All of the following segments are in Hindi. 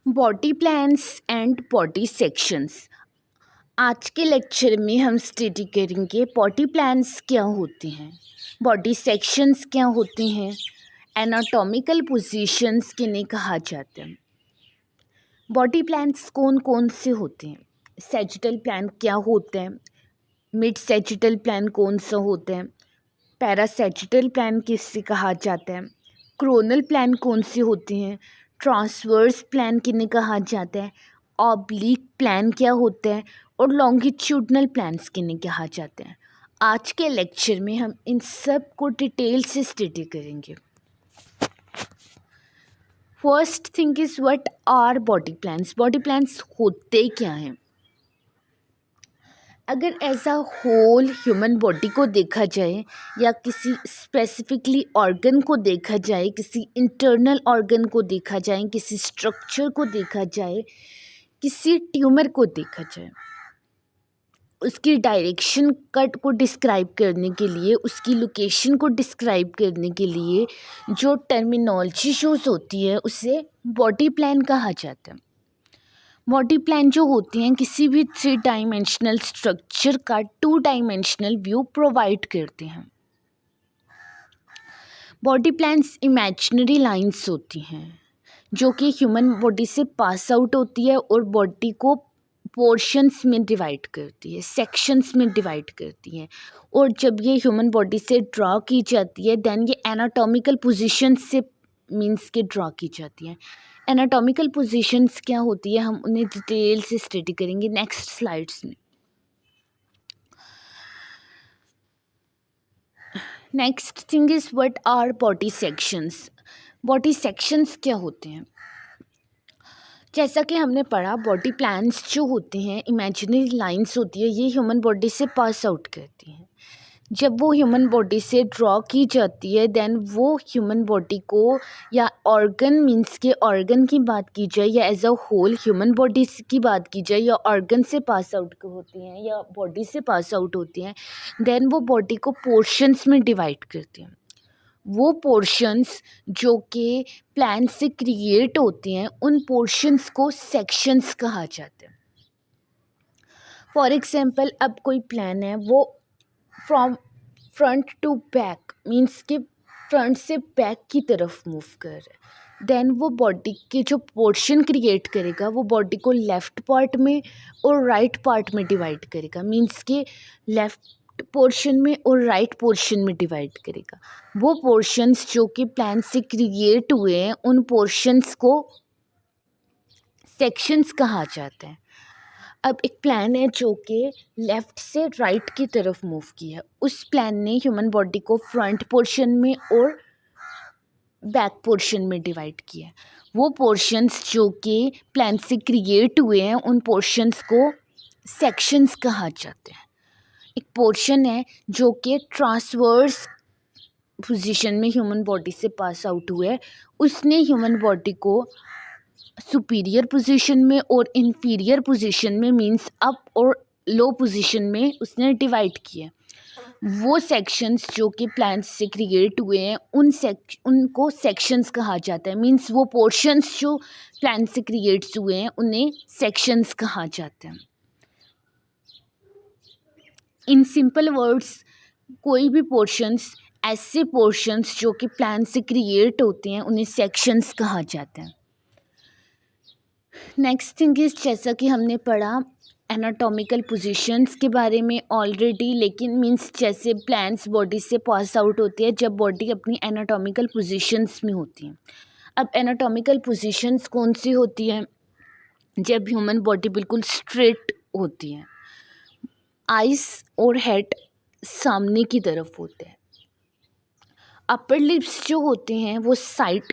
Body plans and body sections. आज के लेक्चर में हम स्टडी करेंगे बॉडी प्लान्स क्या होते हैं, बॉडी सेक्शंस क्या होते हैं, एनाटॉमिकल पोजीशंस किन्हें कहा जाता है। बॉडी प्लान्स कौन कौन से होते हैं, सैजिटल प्लान क्या होता है, मिड सैजिटल प्लान कौन सा होता है, पैरासैजिटल प्लान किससे कहा जाता है, क्रोनल प्लान कौन से होते हैं, ट्रांसवर्स प्लान किन्हें कहा जाता है, ऑब्लिक प्लान क्या होता है और लॉन्गिट्यूडनल प्लान्स किन्हें कहा जाता है। आज के लेक्चर में हम इन सब को डिटेल से स्टडी करेंगे। First thing is what are body plans. Body plans होते क्या हैं? अगर as a whole human body को देखा जाए या किसी स्पेसिफिकली ऑर्गन को देखा जाए, किसी इंटरनल ऑर्गन को देखा जाए, किसी स्ट्रक्चर को देखा जाए, किसी ट्यूमर को देखा जाए, उसकी डायरेक्शन कट को डिस्क्राइब करने के लिए, उसकी लोकेशन को डिस्क्राइब करने के लिए जो टर्मिनोलॉजी यूज़ होती है उसे बॉडी प्लान कहा जाता है। बॉडी प्लान जो होते हैं किसी भी 3 डायमेंशनल स्ट्रक्चर का 2 डायमेंशनल व्यू प्रोवाइड करते हैं। बॉडी प्लान्स इमेजिनरी लाइंस होती हैं जो कि ह्यूमन बॉडी से पास आउट होती है और बॉडी को पोर्शंस में डिवाइड करती है, सेक्शंस में डिवाइड करती है। और जब ये ह्यूमन बॉडी से ड्रा की जाती है देन ये एनाटॉमिकल पोजीशन से मींस के ड्रा की जाती है। एनाटॉमिकल पोजीशंस क्या होती है हम उन्हें डिटेल से स्टडी करेंगे नेक्स्ट स्लाइड्स में। Next thing is what are body sections. Body sections क्या होते हैं? जैसा कि हमने पढ़ा बॉडी प्लान्स जो होते हैं इमेजिनरी लाइंस होती है, ये ह्यूमन बॉडी से पास आउट करती हैं। जब वो ह्यूमन बॉडी से ड्रॉ की जाती है देन वो ह्यूमन बॉडी को या ऑर्गन मींस के ऑर्गन की बात की जाए या as a whole human body की बात की जाए या ऑर्गन से पास आउट होती हैं या बॉडी से पास आउट होती हैं देन वो बॉडी को पोर्शंस में डिवाइड करती हैं। वो पोर्शंस जो कि प्लान से क्रिएट होते हैं उन पोर्शंस को सेक्शंस कहा जाता है। फॉर एग्जांपल अब कोई प्लान है वो from front to back means के फ्रंट से बैक की तरफ मूव कर रहा है देन वो बॉडी के जो पोर्शन क्रिएट करेगा वो बॉडी को लेफ़्ट पार्ट में और राइट पार्ट में डिवाइड करेगा, मींस के लेफ़्ट पोर्शन में और राइट पोर्शन में डिवाइड करेगा। वो पोर्शंस जो कि प्लान से क्रिएट हुए हैं उन पोर्शंस को सेक्शंस कहा जाता है। अब एक प्लान है जो कि लेफ़्ट से राइट की तरफ मूव किया है, उस प्लान ने ह्यूमन बॉडी को फ्रंट पोर्शन में और बैक पोर्शन में डिवाइड किया है। वो पोर्शंस जो कि प्लान से क्रिएट हुए हैं उन पोर्शंस को सेक्शंस कहा जाता है। एक पोर्शन है जो कि ट्रांसवर्स पोजीशन में ह्यूमन बॉडी से पास आउट हुआ है, उसने ह्यूमन बॉडी को सुपीरियर पोजीशन में और इन्फीरियर पोजीशन में मींस अप और लो पोजीशन में उसने डिवाइड किया। वो सेक्शंस जो कि प्लान्स से क्रिएट हुए हैं उनको सेक्शंस कहा जाता है, मींस वो पोर्शंस जो प्लान से क्रिएट हुए हैं उन्हें सेक्शंस कहा जाता है। इन सिंपल वर्ड्स कोई भी पोर्शंस ऐसे पोर्शंस जो कि प्लान से क्रिएट होते हैं उन्हें सेक्शंस कहा जाता है। नेक्स्ट थिंग इज़ जैसा कि हमने पढ़ा एनाटॉमिकल पोजीशंस के बारे में ऑलरेडी, लेकिन मींस जैसे प्लान्स बॉडी से पास आउट होती है जब बॉडी अपनी एनाटॉमिकल पोजीशंस में होती है। अब एनाटॉमिकल पोजीशंस कौन सी होती है? जब ह्यूमन बॉडी बिल्कुल स्ट्रेट होती है, आइस और हेड सामने की तरफ होते हैं, अपर लिप्स जो होते हैं वो साइड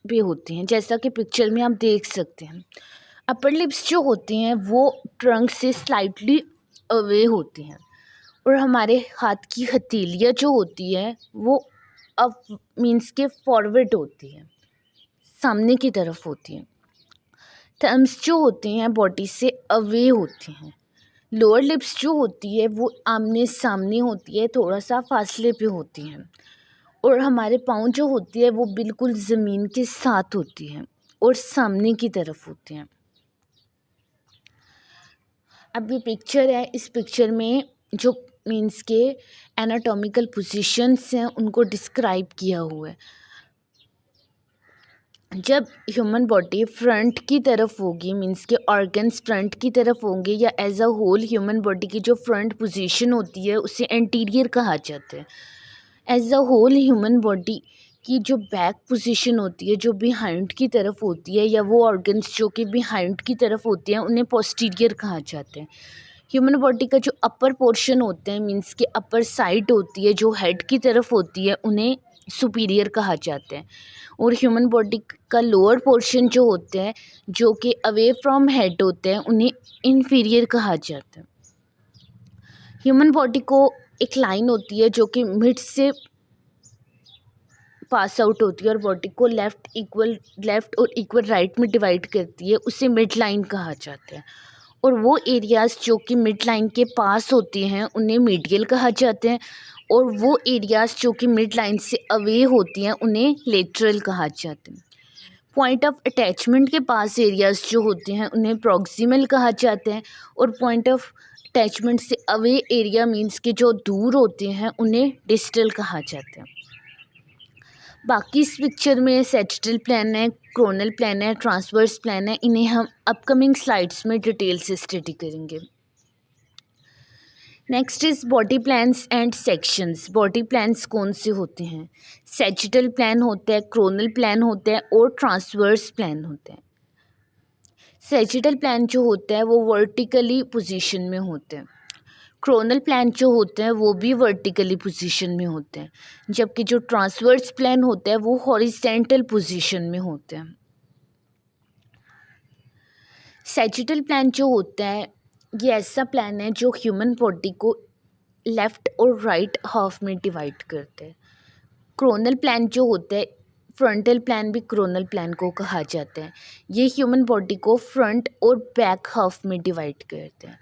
पे होते हैं जैसा कि पिक्चर में आप देख सकते हैं। अपर लिप्स जो होते हैं वो ट्रंक से स्लाइटली अवे होते हैं और हमारे हाथ की हथेलियाँ जो होती है वो अप मींस के फॉरवर्ड होती है, सामने की तरफ होती हैं। थम्स जो होते हैं बॉडी से अवे होते हैं। लोअर लिप्स जो होती है वो आमने सामने होती है, थोड़ा सा फासले पे होती हैं। और हमारे पाँव जो होती है वो बिल्कुल ज़मीन के साथ होती है। और सामने की तरफ होते हैं। अब ये पिक्चर है, इस पिक्चर में जो मीन्स के एनाटॉमिकल पोजीशंस हैं उनको डिस्क्राइब किया हुआ है। जब ह्यूमन बॉडी फ्रंट की तरफ होगी, मीन्स के ऑर्गन्स फ्रंट की तरफ होंगे, या as a whole human body की जो फ्रंट पोजीशन होती है उसे एंटीरियर कहा जाता है। As a whole human body की जो बैक पोजीशन होती है, जो बिहाइंड की तरफ होती है, या वो ऑर्गन्स जो कि बिहाइंड की तरफ होते हैं, उन्हें पोस्टीरियर कहा जाता है। ह्यूमन बॉडी का जो अपर पोर्शन होता है, मीन्स के अपर साइड होती है, जो हेड की तरफ होती है, उन्हें सुपीरियर कहा जाता है। और ह्यूमन बॉडी का लोअर पोर्शन जो होते हैं, जो कि अवे फ्रॉम हेड होते हैं, उन्हें इन्फीरियर कहा जाता है। ह्यूमन बॉडी को एक लाइन होती है जो कि मिड से पास आउट होती है और बॉडी को लेफ़्ट और इक्वल राइट में डिवाइड करती है, उसे मिड लाइन कहा जाता है। और वो एरियाज़ जो कि मिड लाइन के पास होते हैं उन्हें मीडियल कहा जाता है, और वो एरियाज़ जो कि मिड लाइन से अवे होती हैं उन्हें लेटरल कहा जाता है। पॉइंट ऑफ अटैचमेंट के पास एरियाज़ जो होते हैं उन्हें प्रॉक्सिमल कहा जाता है, और पॉइंट ऑफ अटैचमेंट से अवे एरिया मीन्स के जो दूर होते हैं उन्हें डिस्टल कहा जाता है। बाकी इस पिक्चर में सैजिटल प्लान है, कोरोनल प्लान है, ट्रांसवर्स प्लान है, इन्हें हम अपकमिंग स्लाइड्स में डिटेल से स्टडी करेंगे। Next is body plans and sections. Body plans कौन से होते हैं? सैजिटल प्लान होता है, कोरोनल प्लान होता है और ट्रांसवर्स प्लान होता है। सैजिटल प्लान जो होता है वो वर्टिकली पोजीशन में होते हैं। कोरोनल प्लान जो होते हैं वो भी वर्टिकली पोजीशन में होते हैं, जबकि जो ट्रांसवर्स प्लान होता है वो हॉरिजेंटल पोजीशन में होते हैं। सैजिटल प्लान जो होता है ये ऐसा प्लान है जो ह्यूमन बॉडी को लेफ़्ट और राइट हाफ में डिवाइड करते हैं। कोरोनल प्लान जो होता है, फ्रंटल प्लान भी कोरोनल प्लान को कहा जाता है, ये ह्यूमन बॉडी को फ्रंट और बैक हाफ में डिवाइड करते हैं।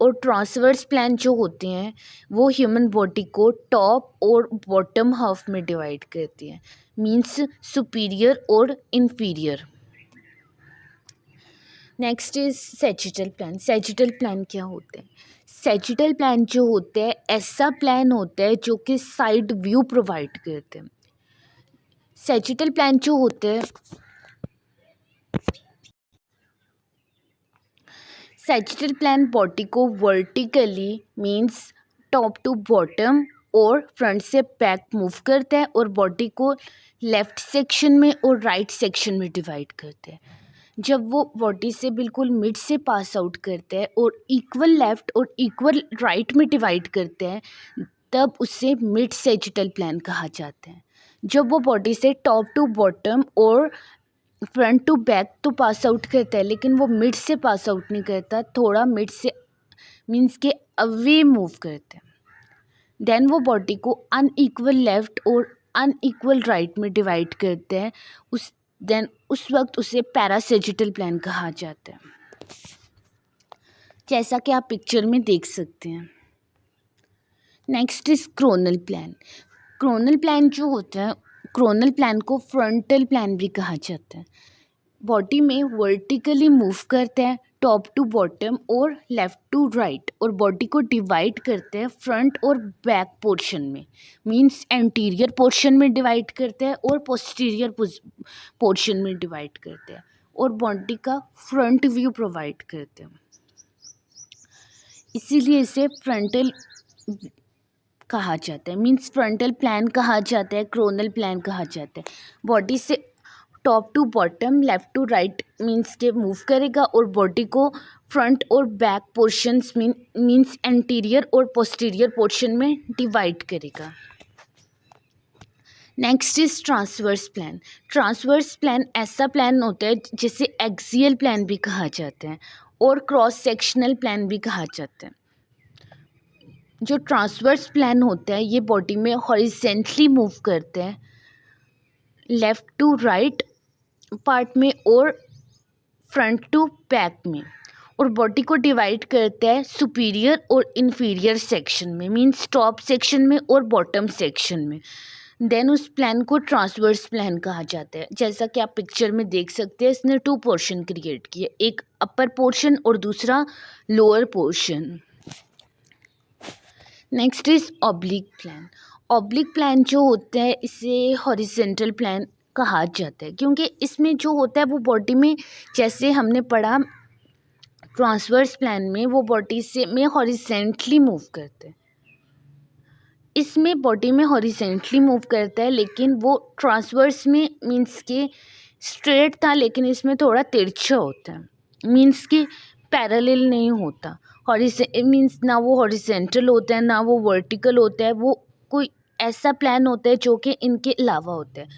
और ट्रांसवर्स प्लान जो होते हैं वो ह्यूमन बॉडी को टॉप और बॉटम हाफ में डिवाइड करती है, मींस सुपीरियर और inferior. Next is sagittal plan. Sagittal plan क्या होते हैं? सैजिटल प्लान जो होते हैं ऐसा प्लान होता है जो कि साइड व्यू प्रोवाइड करते हैं। सैजिटल प्लान जो होते हैं, सैजिटल प्लान बॉडी को vertically means top to bottom और फ्रंट से बैक मूव करता है, और बॉडी को लेफ़्ट सेक्शन में और राइट सेक्शन में डिवाइड करते हैं। जब वो बॉडी से बिल्कुल मिड से पास आउट करते हैं और इक्वल लेफ़्ट और इक्वल राइट में डिवाइड करते हैं, तब उसे मिड सैजिटल प्लान कहा जाता है। जब वो बॉडी से टॉप टू बॉटम और फ्रंट टू बैक तो पास आउट करता है, लेकिन वो मिड से पास आउट नहीं करता, थोड़ा मिड से मीन्स के अवे मूव करता है, देन वो बॉडी को अनइक्वल लेफ़्ट और अनइक्वल राइट में डिवाइड करते हैं, उस वक्त उसे पैरासैजिटल प्लान कहा जाता है, जैसा कि आप पिक्चर में देख सकते हैं। Next is coronal plan. Coronal plan जो होता है, कोरोनल प्लान को फ्रंटल प्लान भी कहा जाता है। बॉडी में वर्टिकली मूव करते हैं टॉप टू बॉटम और लेफ़्ट टू राइट, और बॉडी को डिवाइड करते हैं फ्रंट और बैक पोर्शन में, मींस एंटीरियर पोर्शन में डिवाइड करते हैं और पोस्टीरियर पोर्शन में डिवाइड करते हैं, और बॉडी का फ्रंट व्यू प्रोवाइड करते हैं। इसीलिए इसे फ्रंटल कहा जाता है, मींस फ्रंटल प्लान कहा जाता है, कोरोनल प्लान कहा जाता है। बॉडी से top to bottom left to right means के मूव करेगा, और बॉडी को फ्रंट और बैक पोर्शंस मींस एंटीरियर और पोस्टीरियर पोर्शन में डिवाइड करेगा। Next is transverse plan. Transverse plan ऐसा प्लान होता है जिसे एक्सियल प्लान भी कहा जाता है और क्रॉस सेक्शनल प्लान भी कहा जाता है। जो ट्रांसवर्स प्लान होता है ये बॉडी में हॉरिजेंटली मूव करते हैं लेफ़्ट टू राइट पार्ट में और फ्रंट टू बैक में, और बॉडी को डिवाइड करता है सुपीरियर और इन्फीरियर सेक्शन में, मींस टॉप सेक्शन में और बॉटम सेक्शन में। देन उस प्लान को ट्रांसवर्स प्लान कहा जाता है। जैसा कि आप पिक्चर में देख सकते हैं, इसने 2 पोर्शन क्रिएट किए, एक अपर पोर्शन और दूसरा lower portion. Next is oblique plan. Oblique plan जो होता है इसे हॉरिजेंटल प्लान कहा जाता है, क्योंकि इसमें जो होता है वो बॉडी में, जैसे हमने पढ़ा ट्रांसवर्स प्लान में, वो बॉडी से में हॉरिजेंटली मूव करते हैं। इसमें बॉडी में हॉरिजेंटली मूव करता है, लेकिन वो ट्रांसवर्स में मीन्स के स्ट्रेट था, लेकिन इसमें थोड़ा तिरछा होता है, मीन्स कि पैरेलल नहीं होता। मीन्स ना वो हॉरिजेंटल होता है ना वो वर्टिकल होता है, वो कोई ऐसा प्लान होता है जो कि इनके अलावा होता है।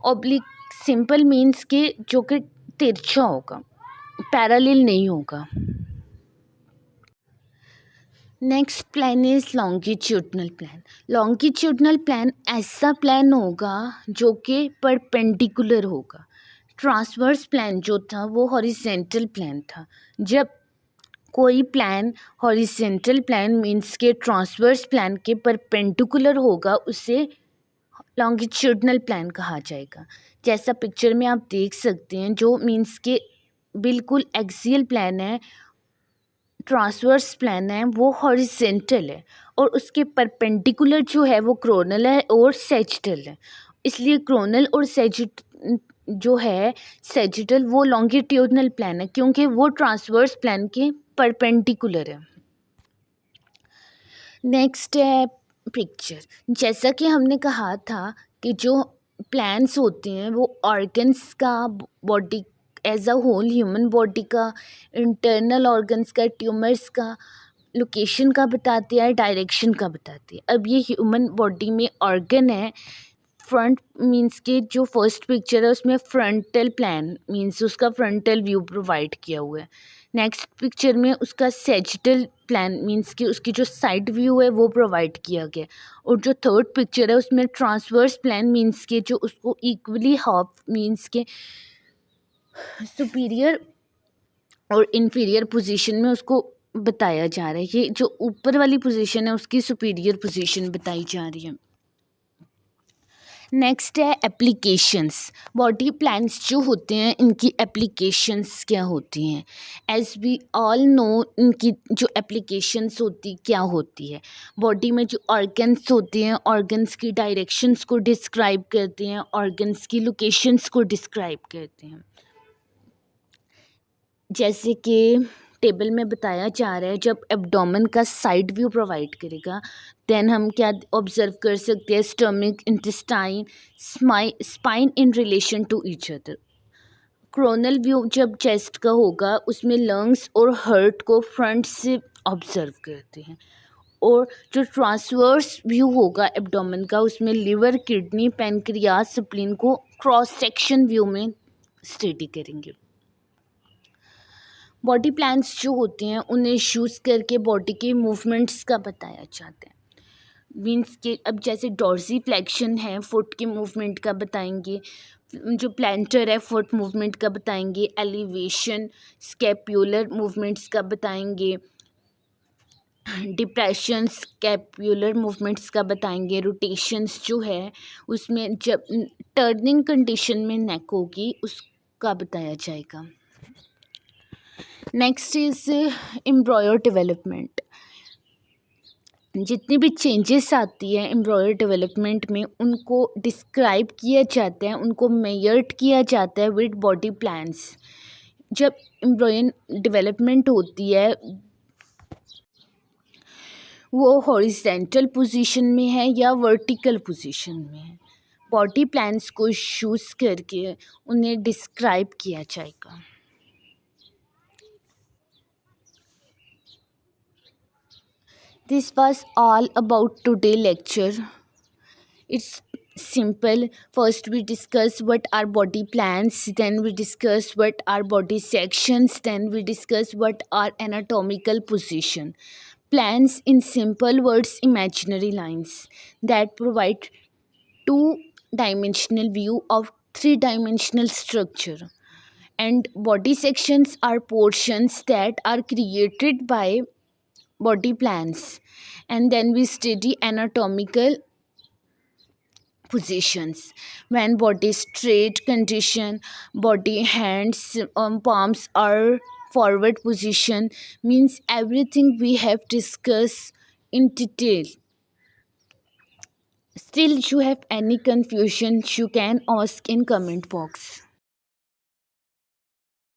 ऑब्लिक सिंपल मीन्स के जो कि तिरछा होगा, पैरेलल नहीं होगा। Next plan is longitudinal plan. Longitudinal plan ऐसा प्लान होगा जो कि परपेंडिकुलर होगा। ट्रांसवर्स प्लान जो था वो हॉरिजेंटल प्लान था। जब कोई प्लान हॉरिजेंटल प्लान मीन्स के ट्रांसवर्स प्लान के परपेंडिकुलर होगा, उसे लॉन्गिट्यूडनल प्लान कहा जाएगा। जैसा पिक्चर में आप देख सकते हैं, जो मीन्स के बिल्कुल एक्सियल प्लान है, ट्रांसवर्स प्लान है, वो हॉरिजेंटल है, और उसके परपेंडिकुलर जो है वो क्रोनल है और सेजिटल है। इसलिए क्रोनल और जो है सेजिटल, वो लॉन्गिट्यूडनल प्लान है, क्योंकि वो ट्रांसवर्स प्लान के परपेंडिकुलर है। नेक्स्ट है पिक्चर। जैसा कि हमने कहा था कि जो प्लान्स होते हैं वो ऑर्गन्स का, body as a whole human body का, इंटरनल ऑर्गन्स का, ट्यूमर्स का, लोकेशन का बताती है, डायरेक्शन का बताती है। अब ये ह्यूमन बॉडी में ऑर्गन है, फ्रंट मीन्स के जो फर्स्ट पिक्चर है उसमें फ्रंटल प्लान मीन्स उसका फ्रंटल व्यू प्रोवाइड किया हुआ है। नेक्स्ट पिक्चर में उसका सेजिटल प्लान मीन्स कि उसकी जो साइड व्यू है वो प्रोवाइड किया गया। और जो थर्ड पिक्चर है उसमें ट्रांसवर्स प्लान मीन्स के जो उसको इक्वली हाफ मीन्स के सुपीरियर और इन्फीरियर पोजीशन में उसको बताया जा रहा है। ये जो ऊपर वाली पोजीशन है उसकी सुपीरियर पोजीशन बताई जा रही है। नेक्स्ट है एप्लीकेशंस। बॉडी प्लान्स जो होते हैं इनकी एप्लीकेशंस क्या होती हैं। एज वी ऑल नो इनकी जो एप्लीकेशंस होती क्या होती है। बॉडी में जो ऑर्गन्स होते हैं, ऑर्गन्स की डायरेक्शंस को डिस्क्राइब करते हैं, ऑर्गन्स की लोकेशंस को डिस्क्राइब करते हैं। जैसे कि टेबल में बताया जा रहा है, जब एब्डोमेन का साइड व्यू प्रोवाइड करेगा देन हम क्या ऑब्जर्व कर सकते हैं, stomach, intestine, spine in relation to each other. Coronal view जब चेस्ट का होगा उसमें लंग्स और हार्ट को फ्रंट से ऑब्जर्व करते हैं। और जो ट्रांसवर्स व्यू होगा एब्डोमेन का, उसमें लिवर, किडनी, पैनक्रियास, स्प्लीन को क्रॉस सेक्शन व्यू में स्टडी करेंगे। बॉडी प्लान्स जो होते हैं उन्हें यूज़ करके बॉडी के मूवमेंट्स का बताया जाता है। मीन्स के अब जैसे डॉर्सी फ्लेक्शन है, फुट के मूवमेंट का बताएंगे। जो प्लांटर है फुट मूवमेंट का बताएंगे। एलिवेशन, स्कैप्यूलर मूवमेंट्स का बताएंगे। डिप्रेशन, स्कैप्यूलर मूवमेंट्स का बताएंगे। रोटेशंस जो है उसमें जब टर्निंग कंडीशन में नेक होगी उसका बताया जाएगा। Next is embryo development. जितनी भी चेंजेस आती है एम्ब्रॉयो डेवलपमेंट में उनको डिस्क्राइब किया जाता है, उनको मेजर्ड किया जाता है विद बॉडी प्लान्स। जब एम्ब्रॉयो डेवलपमेंट होती है वो हॉरिजेंटल पोजीशन में है या वर्टिकल पोजीशन में है, बॉडी प्लान्स को यूज़ करके उन्हें डिस्क्राइब किया जाएगा। This was all about today lecture. It's simple. First we discuss what are body plans, then we discuss what are body sections, then we discuss what are anatomical position. Plans in simple words, imaginary lines that provide two-dimensional view of three-dimensional structure. And body sections are portions that are created by body plans. And then we study anatomical positions. When body straight condition, body hands palms are forward position, means everything we have discussed in detail. Still you have any confusion, you can ask in comment box.